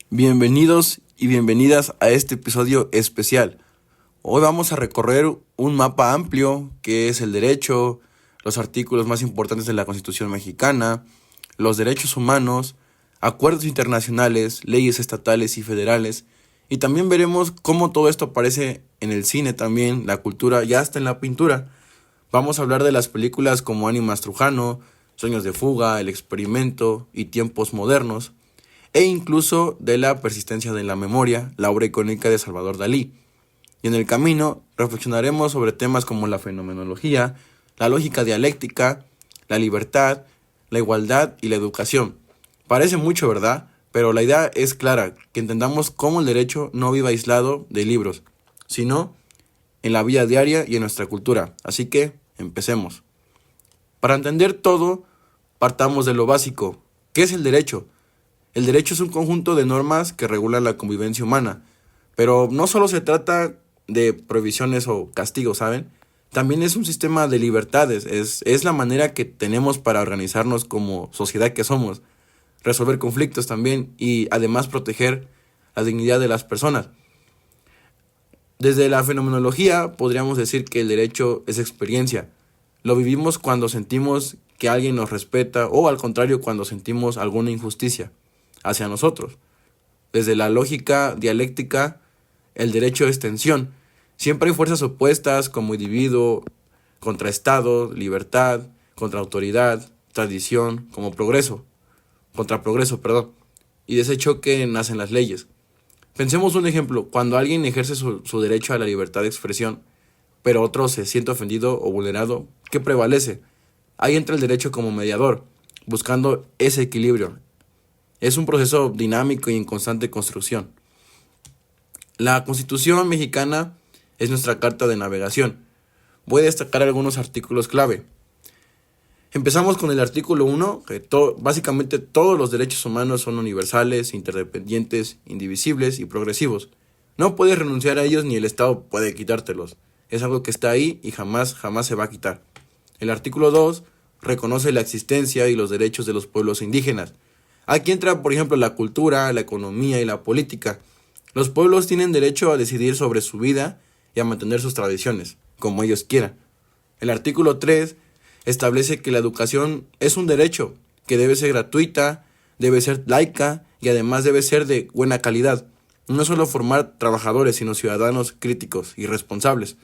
Bienvenidos y bienvenidas a este episodio especial. Hoy vamos a recorrer un mapa amplio que es el derecho, los artículos más importantes de la Constitución mexicana, los derechos humanos, acuerdos internacionales, leyes estatales y federales, y también veremos cómo todo esto aparece en el cine también, la cultura y hasta en la pintura. Vamos a hablar de las películas como Ánimas Trujano, Sueños de Fuga, El Experimento y Tiempos Modernos, e incluso de la persistencia de la memoria, la obra icónica de Salvador Dalí. Y en el camino reflexionaremos sobre temas como la fenomenología, la lógica dialéctica, la libertad, la igualdad y la educación. Parece mucho, ¿verdad? Pero la idea es clara, que entendamos cómo el derecho no vive aislado de libros, sino en la vida diaria y en nuestra cultura. Así que, empecemos. Para entender todo, partamos de lo básico. ¿Qué es el derecho? El derecho es un conjunto de normas que regulan la convivencia humana, pero no solo se trata de prohibiciones o castigos, ¿saben? También es un sistema de libertades, es la manera que tenemos para organizarnos como sociedad que somos, resolver conflictos también y además proteger la dignidad de las personas. Desde la fenomenología podríamos decir que el derecho es experiencia. Lo vivimos cuando sentimos que alguien nos respeta o al contrario cuando sentimos alguna injusticia hacia nosotros. Desde la lógica dialéctica, el derecho es tensión. Siempre hay fuerzas opuestas como individuo, contra Estado, libertad, contra autoridad, tradición, como contra progreso, y de ese choque nacen las leyes. Pensemos un ejemplo, cuando alguien ejerce su derecho a la libertad de expresión, pero otro se siente ofendido o vulnerado, ¿qué prevalece? Ahí entra el derecho como mediador, buscando ese equilibrio. Es un proceso dinámico y en constante construcción. La Constitución mexicana es nuestra carta de navegación. Voy a destacar algunos artículos clave. Empezamos con el artículo 1, que básicamente todos los derechos humanos son universales, interdependientes, indivisibles y progresivos. No puedes renunciar a ellos ni el Estado puede quitártelos. Es algo que está ahí y jamás se va a quitar. El artículo 2 reconoce la existencia y los derechos de los pueblos indígenas. Aquí entra, por ejemplo, la cultura, la economía y la política. Los pueblos tienen derecho a decidir sobre su vida y a mantener sus tradiciones, como ellos quieran. El artículo 3 establece que la educación es un derecho, que debe ser gratuita, debe ser laica y además debe ser de buena calidad. No solo formar trabajadores, sino ciudadanos críticos y responsables.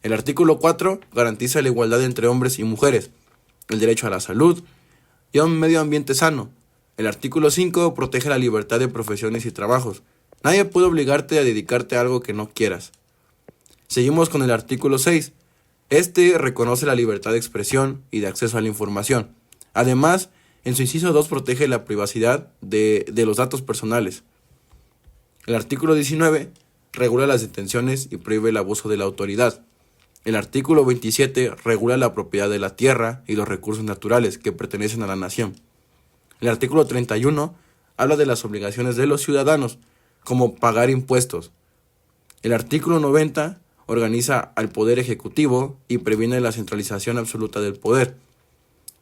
El artículo 4 garantiza la igualdad entre hombres y mujeres, el derecho a la salud y a un medio ambiente sano. El artículo 5 protege la libertad de profesiones y trabajos. Nadie puede obligarte a dedicarte a algo que no quieras. Seguimos con el artículo 6. Este reconoce la libertad de expresión y de acceso a la información. Además, en su inciso 2 protege la privacidad de los datos personales. El artículo 19 regula las detenciones y prohíbe el abuso de la autoridad. El artículo 27 regula la propiedad de la tierra y los recursos naturales que pertenecen a la nación. El artículo 31 habla de las obligaciones de los ciudadanos, como pagar impuestos. El artículo 90 organiza al Poder Ejecutivo y previene la centralización absoluta del poder.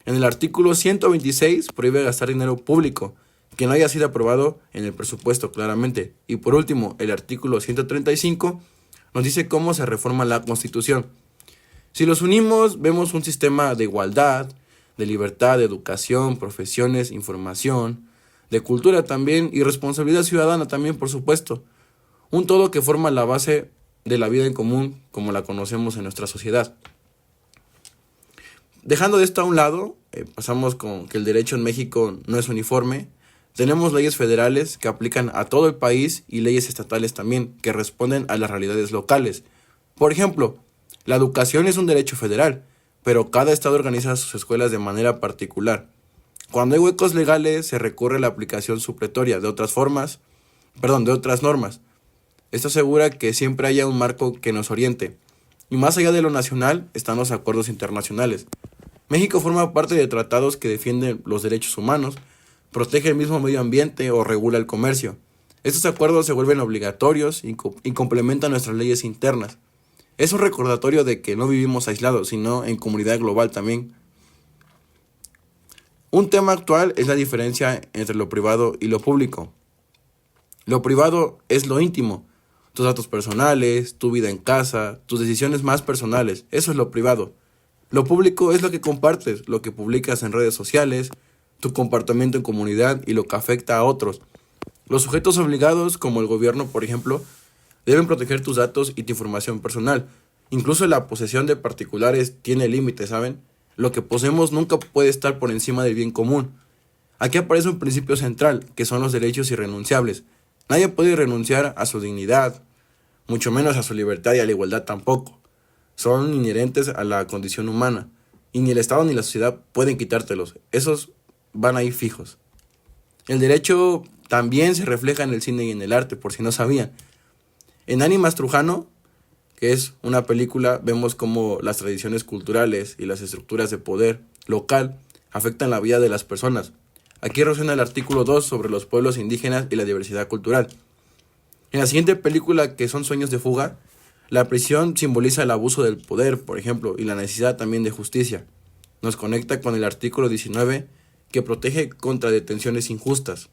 En el artículo 126 prohíbe gastar dinero público que no haya sido aprobado en el presupuesto claramente. Y por último, el artículo 135 nos dice cómo se reforma la Constitución. Si los unimos, vemos un sistema de igualdad, de libertad, de educación, profesiones, información, de cultura también y responsabilidad ciudadana también, por supuesto. Un todo que forma la base de la vida en común como la conocemos en nuestra sociedad. Dejando esto a un lado, pasamos con que el derecho en México no es uniforme. Tenemos leyes federales que aplican a todo el país y leyes estatales también que responden a las realidades locales. Por ejemplo, la educación es un derecho federal, pero cada estado organiza sus escuelas de manera particular. Cuando hay huecos legales, se recurre a la aplicación supletoria de otras normas. Esto asegura que siempre haya un marco que nos oriente. Y más allá de lo nacional, están los acuerdos internacionales. México forma parte de tratados que defienden los derechos humanos, protege el mismo medio ambiente o regula el comercio. Estos acuerdos se vuelven obligatorios y complementan nuestras leyes internas. Es un recordatorio de que no vivimos aislados, sino en comunidad global también. Un tema actual es la diferencia entre lo privado y lo público. Lo privado es lo íntimo, tus datos personales, tu vida en casa, tus decisiones más personales, eso es lo privado. Lo público es lo que compartes, lo que publicas en redes sociales, tu comportamiento en comunidad y lo que afecta a otros. Los sujetos obligados, como el gobierno, por ejemplo, deben proteger tus datos y tu información personal. Incluso la posesión de particulares tiene límites, ¿saben? Lo que poseemos nunca puede estar por encima del bien común. Aquí aparece un principio central, que son los derechos irrenunciables. Nadie puede renunciar a su dignidad, mucho menos a su libertad y a la igualdad tampoco. Son inherentes a la condición humana, y ni el Estado ni la sociedad pueden quitártelos. Esos van ahí fijos. El derecho también se refleja en el cine y en el arte, por si no sabían. En Ánimas Trujano, que es una película, vemos cómo las tradiciones culturales y las estructuras de poder local afectan la vida de las personas. Aquí resuena el artículo 2 sobre los pueblos indígenas y la diversidad cultural. En la siguiente película, que son Sueños de fuga, la prisión simboliza el abuso del poder, por ejemplo, y la necesidad también de justicia. Nos conecta con el artículo 19, que protege contra detenciones injustas.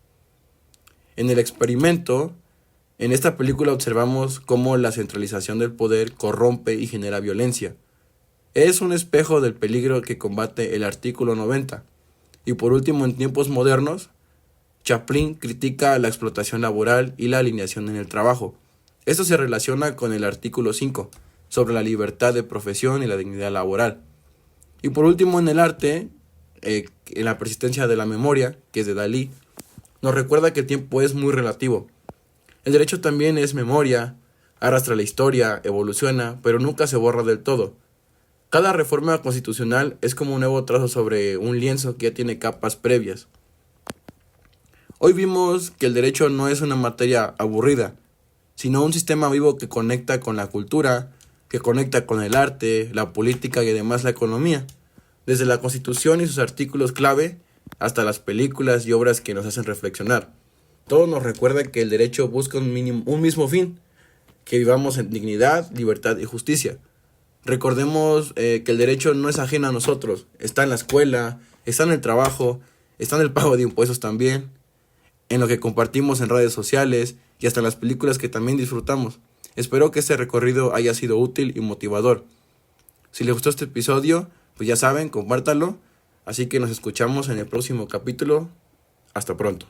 En El Experimento, en esta película observamos cómo la centralización del poder corrompe y genera violencia. Es un espejo del peligro que combate el artículo 90. Y por último, en tiempos modernos, Chaplin critica la explotación laboral y la alineación en el trabajo. Esto se relaciona con el artículo 5, sobre la libertad de profesión y la dignidad laboral. Y por último, en el arte, en la persistencia de la memoria, que es de Dalí, nos recuerda que el tiempo es muy relativo. El derecho también es memoria, arrastra la historia, evoluciona, pero nunca se borra del todo. Cada reforma constitucional es como un nuevo trazo sobre un lienzo que ya tiene capas previas. Hoy vimos que el derecho no es una materia aburrida, sino un sistema vivo que conecta con la cultura, que conecta con el arte, la política y además la economía. Desde la Constitución y sus artículos clave hasta las películas y obras que nos hacen reflexionar. Todo nos recuerda que el derecho busca un mismo fin, que vivamos en dignidad, libertad y justicia. Recordemos que el derecho no es ajeno a nosotros, está en la escuela, está en el trabajo, está en el pago de impuestos también, en lo que compartimos en redes sociales y hasta en las películas que también disfrutamos. Espero que este recorrido haya sido útil y motivador. Si les gustó este episodio, pues ya saben, compártanlo. Así que nos escuchamos en el próximo capítulo. Hasta pronto.